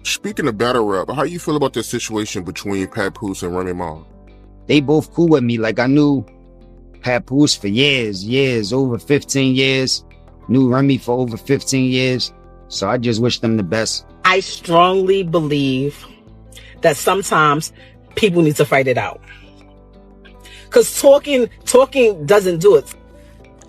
Speaking of battle rap, how you feel about the situation between Papoose and Remy Ma? They both cool with me. Like, I knew Papoose for years, over 15 years. Knew Remy for over 15 years. So I just wish them the best. I strongly believe that sometimes people need to fight it out. Because talking doesn't do it.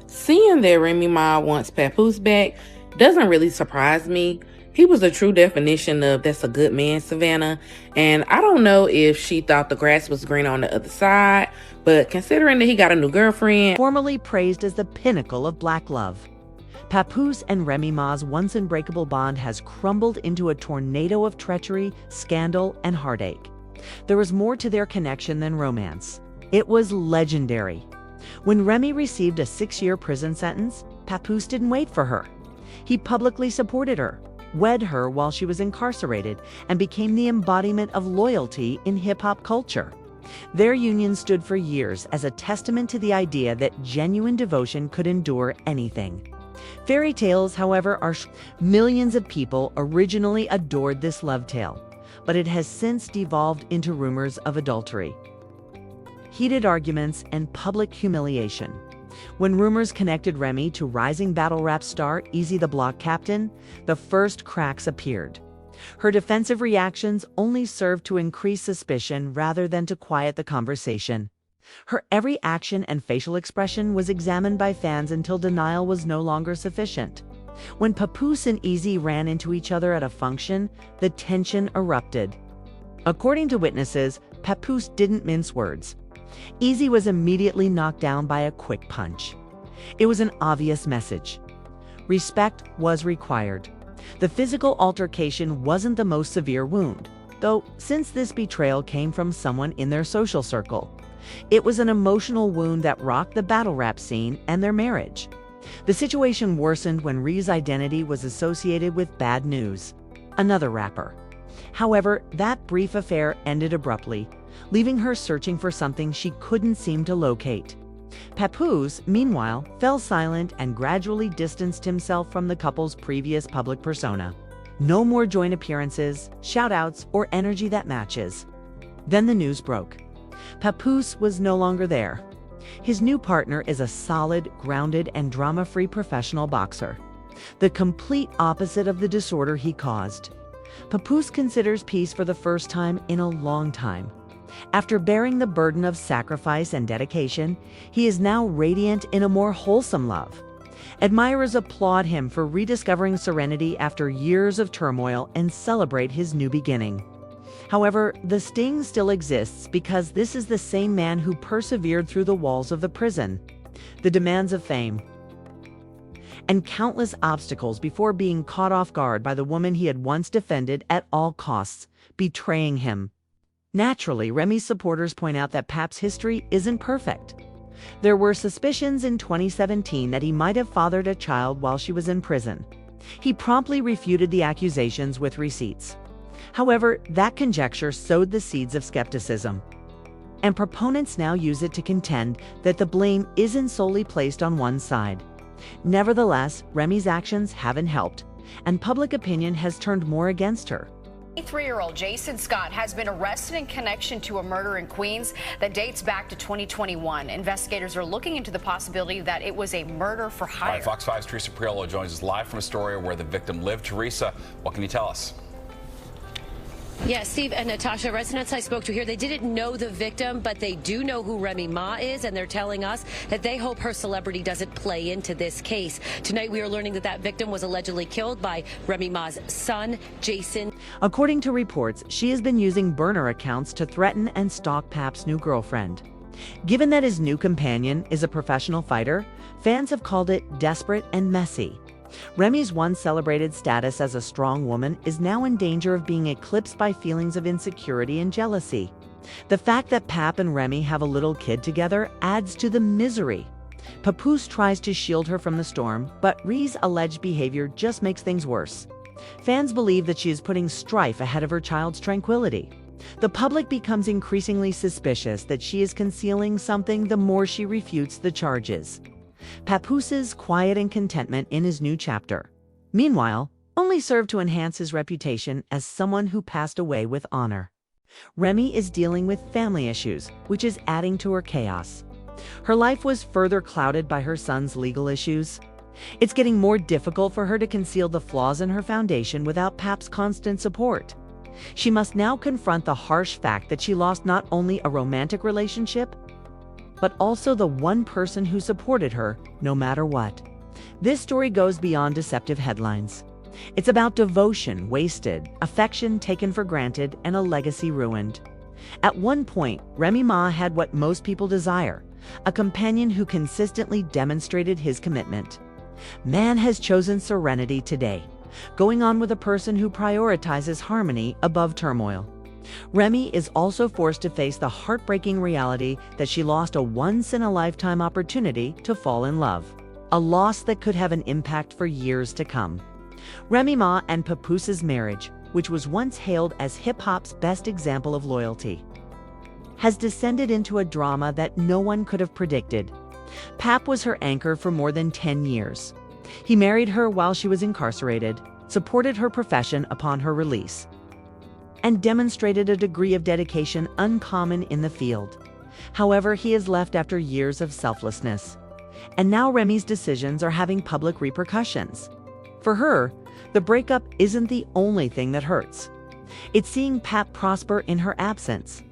Seeing that Remy Ma wants Papoose back doesn't really surprise me. He was a true definition of that's a good man, Savannah. And I don't know if she thought the grass was green on the other side, but considering that he got a new girlfriend. Formerly praised as the pinnacle of black love, Papoose and Remy Ma's once unbreakable bond has crumbled into a tornado of treachery, scandal, and heartache. There was more to their connection than romance. It was legendary. When Remy received a 6-year prison sentence, Papoose didn't wait for her. He publicly supported her, wed her while she was incarcerated, and became the embodiment of loyalty in hip-hop culture. Their union stood for years as a testament to the idea that genuine devotion could endure anything. Fairy tales, however, are millions of people originally adored this love tale, but it has since devolved into rumors of adultery, heated arguments, and public humiliation. When rumors connected Remy to rising battle rap star Eazy the Block Captain, the first cracks appeared. Her defensive reactions only served to increase suspicion rather than to quiet the conversation. Her every action and facial expression was examined by fans until denial was no longer sufficient. When Papoose and Eazy ran into each other at a function, the tension erupted. According to witnesses, Papoose didn't mince words. Eazy was immediately knocked down by a quick punch. It was an obvious message. Respect was required. The physical altercation wasn't the most severe wound, though since this betrayal came from someone in their social circle. It was an emotional wound that rocked the battle rap scene and their marriage. The situation worsened when Rhee's identity was associated with Bad News, another rapper. However, that brief affair ended abruptly, leaving her searching for something she couldn't seem to locate. Papoose, meanwhile, fell silent and gradually distanced himself from the couple's previous public persona. No more joint appearances, shout-outs, or energy that matches. Then the news broke. Papoose was no longer there. His new partner is a solid, grounded, and drama-free professional boxer, the complete opposite of the disorder he caused. Papoose considers peace for the first time in a long time. After bearing the burden of sacrifice and dedication, he is now radiant in a more wholesome love. Admirers applaud him for rediscovering serenity after years of turmoil and celebrate his new beginning. However, the sting still exists because this is the same man who persevered through the walls of the prison, the demands of fame, and countless obstacles before being caught off guard by the woman he had once defended at all costs, betraying him. Naturally, Remy's supporters point out that Pap's history isn't perfect. There were suspicions in 2017 that he might have fathered a child while she was in prison. He promptly refuted the accusations with receipts. However, that conjecture sowed the seeds of skepticism, and proponents now use it to contend that the blame isn't solely placed on one side. Nevertheless, Remy's actions haven't helped, and public opinion has turned more against her. 23-year-old Jason Scott has been arrested in connection to a murder in Queens that dates back to 2021. Investigators are looking into the possibility that it was a murder for hire. All right, Fox 5's Teresa Priolo joins us live from Astoria where the victim lived. Teresa, what can you tell us? Yeah, Steve and Natasha, residents I spoke to here, they didn't know the victim, but they do know who Remy Ma is, and they're telling us that they hope her celebrity doesn't play into this case. Tonight, we are learning that that victim was allegedly killed by Remy Ma's son, Jason. According to reports, she has been using burner accounts to threaten and stalk Pap's new girlfriend. Given that his new companion is a professional fighter, fans have called it desperate and messy. Remy's once celebrated status as a strong woman is now in danger of being eclipsed by feelings of insecurity and jealousy. The fact that Pap and Remy have a little kid together adds to the misery. Papoose tries to shield her from the storm, but Rhee's alleged behavior just makes things worse. Fans believe that she is putting strife ahead of her child's tranquility. The public becomes increasingly suspicious that she is concealing something the more she refutes the charges. Papoose's quiet and contentment in his new chapter, meanwhile, only served to enhance his reputation as someone who passed away with honor. Remy is dealing with family issues, which is adding to her chaos. Her life was further clouded by her son's legal issues. It's getting more difficult for her to conceal the flaws in her foundation without Pap's constant support. She must now confront the harsh fact that she lost not only a romantic relationship, but also the one person who supported her no matter what. This story goes beyond deceptive headlines. It's about devotion wasted, affection taken for granted, and a legacy ruined. At one point, Remy Ma had what most people desire, a companion who consistently demonstrated his commitment. Man has chosen serenity today, going on with a person who prioritizes harmony above turmoil. Remy is also forced to face the heartbreaking reality that she lost a once-in-a-lifetime opportunity to fall in love, a loss that could have an impact for years to come. Remy Ma and Papoose's marriage, which was once hailed as hip-hop's best example of loyalty, has descended into a drama that no one could have predicted. Pap was her anchor for more than 10 years. He married her while she was incarcerated, supported her profession upon her release, and demonstrated a degree of dedication uncommon in the field. However, he is left after years of selflessness. And now Remy's decisions are having public repercussions. For her, the breakup isn't the only thing that hurts. It's seeing Pap prosper in her absence.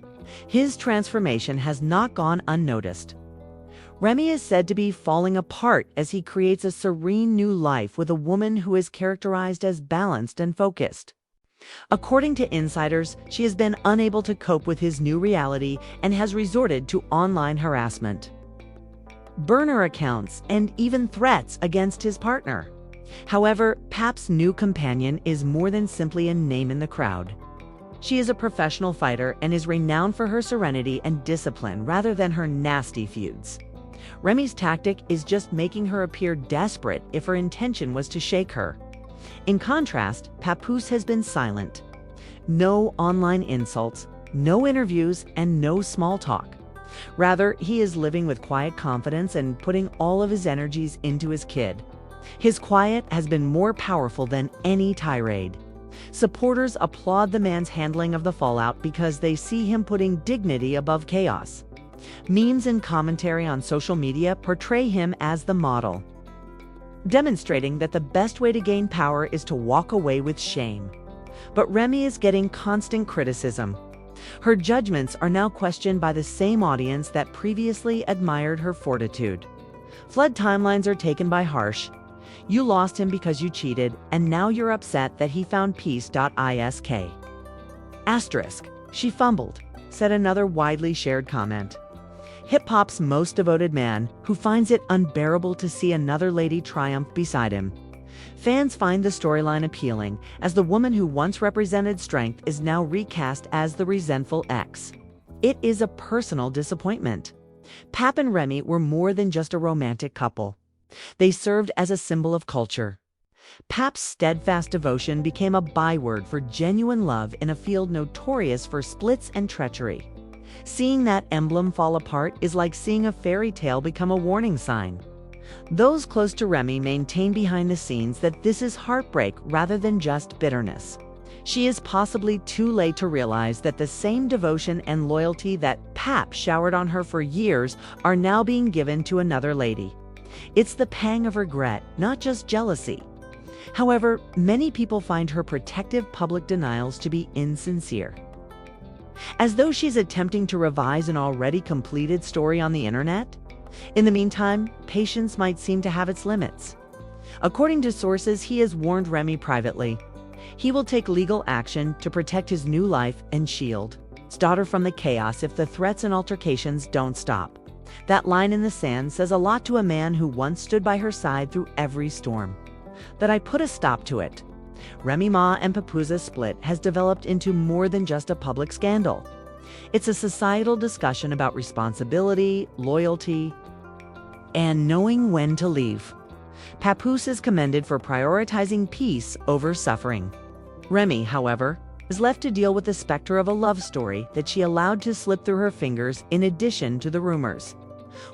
His transformation has not gone unnoticed. Remy is said to be falling apart as he creates a serene new life with a woman who is characterized as balanced and focused. According to insiders, she has been unable to cope with his new reality and has resorted to online harassment, burner accounts, and even threats against his partner. However, Pap's new companion is more than simply a name in the crowd. She is a professional fighter and is renowned for her serenity and discipline rather than her nasty feuds. Remy's tactic is just making her appear desperate if her intention was to shake her. In contrast, Papoose has been silent. No online insults, no interviews, and no small talk. Rather, he is living with quiet confidence and putting all of his energies into his kid. His quiet has been more powerful than any tirade. Supporters applaud the man's handling of the fallout because they see him putting dignity above chaos. Memes and commentary on social media portray him as the model, demonstrating that the best way to gain power is to walk away with shame. But Remy is getting constant criticism. Her judgments are now questioned by the same audience that previously admired her fortitude. Flood timelines are taken by harsh. You lost him because you cheated, and now you're upset that he found peace.isk. Asterisk, she fumbled, said another widely shared comment. Hip-hop's most devoted man, who finds it unbearable to see another lady triumph beside him. Fans find the storyline appealing, as the woman who once represented strength is now recast as the resentful ex. It is a personal disappointment. Pap and Remy were more than just a romantic couple. They served as a symbol of culture. Pap's steadfast devotion became a byword for genuine love in a field notorious for splits and treachery. Seeing that emblem fall apart is like seeing a fairy tale become a warning sign. Those close to Remy maintain behind the scenes that this is heartbreak rather than just bitterness. She is possibly too late to realize that the same devotion and loyalty that Pap showered on her for years are now being given to another lady. It's the pang of regret, not just jealousy. However, many people find her protective public denials to be insincere, as though she's attempting to revise an already completed story on the internet. In the meantime, patience might seem to have its limits. According to sources, he has warned Remy privately. He will take legal action to protect his new life and shield his daughter from the chaos if the threats and altercations don't stop. That line in the sand says a lot to a man who once stood by her side through every storm. That I put a stop to it. Remy Ma and Papoose's split has developed into more than just a public scandal. It's a societal discussion about responsibility, loyalty, and knowing when to leave. Papoose is commended for prioritizing peace over suffering. Remy, however, is left to deal with the specter of a love story that she allowed to slip through her fingers in addition to the rumors.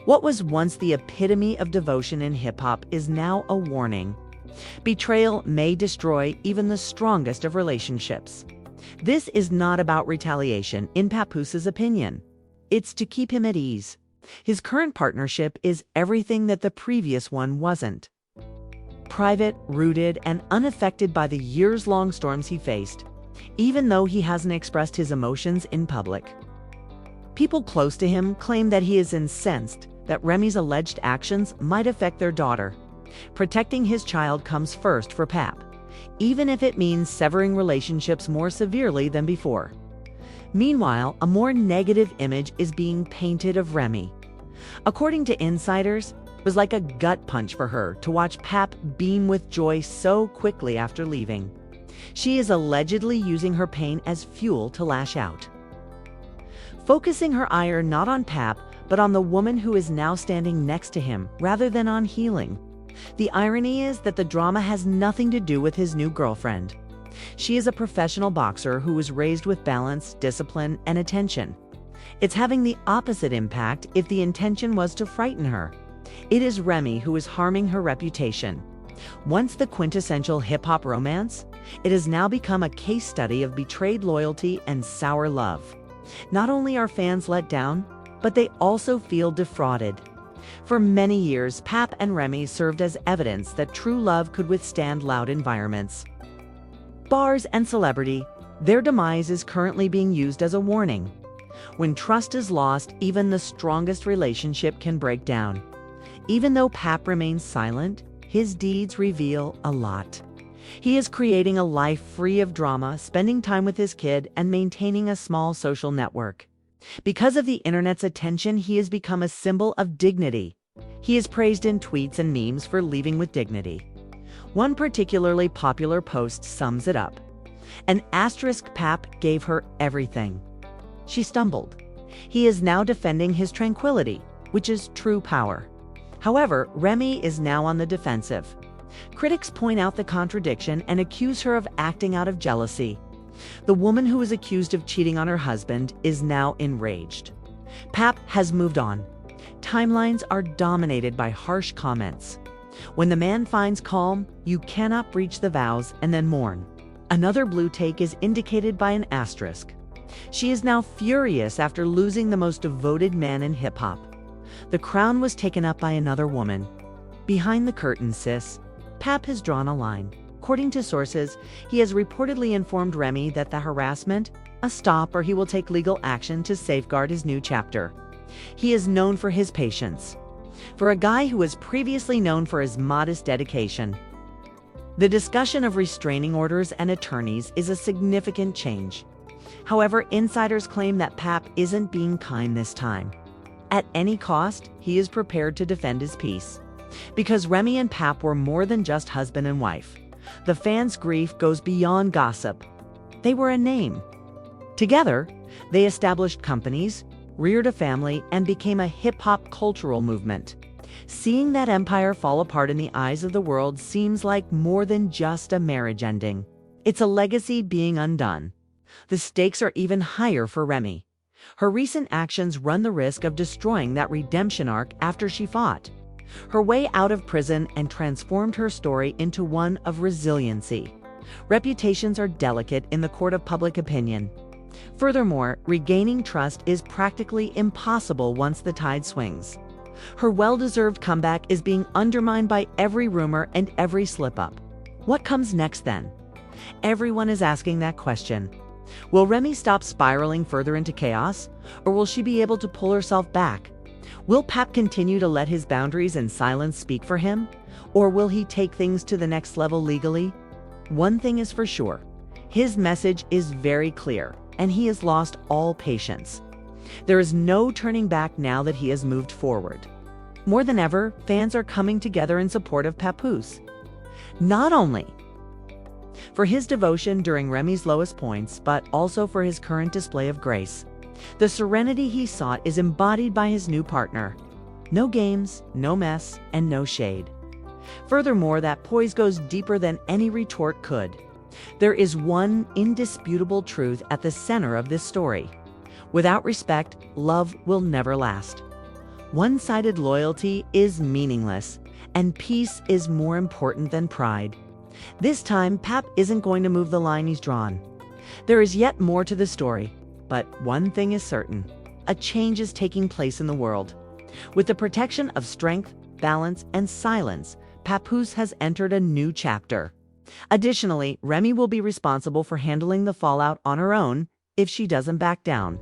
What was once the epitome of devotion in hip-hop is now a warning. Betrayal may destroy even the strongest of relationships. This is not about retaliation, in Papoose's opinion. It's to keep him at ease. His current partnership is everything that the previous one wasn't. Private, rooted, and unaffected by the years-long storms he faced, even though he hasn't expressed his emotions in public. People close to him claim that he is incensed that Remy's alleged actions might affect their daughter. Protecting his child comes first for Pap, even if it means severing relationships more severely than before. Meanwhile, a more negative image is being painted of Remy. According to insiders, it was like a gut punch for her to watch Pap beam with joy so quickly after leaving. She is allegedly using her pain as fuel to lash out. Focusing her ire not on Pap, but on the woman who is now standing next to him, rather than on healing. The irony is that the drama has nothing to do with his new girlfriend. She is a professional boxer who was raised with balance, discipline, and attention. It's having the opposite impact if the intention was to frighten her. It is Remy who is harming her reputation. Once the quintessential hip-hop romance, it has now become a case study of betrayed loyalty and sour love. Not only are fans let down, but they also feel defrauded. For many years, Pap and Remy served as evidence that true love could withstand loud environments. Bars and celebrity, their demise is currently being used as a warning. When trust is lost, even the strongest relationship can break down. Even though Pap remains silent, his deeds reveal a lot. He is creating a life free of drama, spending time with his kid, and maintaining a small social network. Because of the internet's attention, he has become a symbol of dignity. He is praised in tweets and memes for leaving with dignity. One particularly popular post sums it up. An asterisk Pap gave her everything. She stumbled. He is now defending his tranquility, which is true power. However, Remy is now on the defensive. Critics point out the contradiction and accuse her of acting out of jealousy. The woman who is accused of cheating on her husband is now enraged. Pap has moved on. Timelines are dominated by harsh comments. When the man finds calm, you cannot breach the vows and then mourn. Another blue take is indicated by an asterisk. She is now furious after losing the most devoted man in hip-hop. The crown was taken up by another woman. Behind the curtain, sis, Pap has drawn a line. According to sources, he has reportedly informed Remy that the harassment, a stop, or he will take legal action to safeguard his new chapter. He is known for his patience. For a guy who was previously known for his modest dedication. The discussion of restraining orders and attorneys is a significant change. However, insiders claim that Pap isn't being kind this time. At any cost, he is prepared to defend his peace. Because Remy and Pap were more than just husband and wife. The fans' grief goes beyond gossip. They were a name. Together, they established companies, reared a family, and became a hip-hop cultural movement. Seeing that empire fall apart in the eyes of the world seems like more than just a marriage ending. It's a legacy being undone. The stakes are even higher for Remy. Her recent actions run the risk of destroying that redemption arc after she fought. Her way out of prison and transformed her story into one of resiliency. Reputations are delicate in the court of public opinion. Furthermore, regaining trust is practically impossible once the tide swings. Her well-deserved comeback is being undermined by every rumor and every slip-up. What comes next then? Everyone is asking that question. Will Remy stop spiraling further into chaos, or will she be able to pull herself back? Will Pap continue to let his boundaries and silence speak for him, or will he take things to the next level legally? One thing is for sure, his message is very clear, and he has lost all patience. There is no turning back now that he has moved forward. More than ever, fans are coming together in support of Papoose. Not only for his devotion during Remy's lowest points, but also for his current display of grace. The serenity he sought is embodied by his new partner. No games, no mess, and no shade. Furthermore, that poise goes deeper than any retort could. There is one indisputable truth at the center of this story. Without respect, love will never last. One-sided loyalty is meaningless, and peace is more important than pride. This time, Pap isn't going to move the line he's drawn. There is yet more to the story, but one thing is certain: a change is taking place in the world. With the protection of strength, balance, and silence, Papoose has entered a new chapter. Additionally, Remy will be responsible for handling the fallout on her own if she doesn't back down.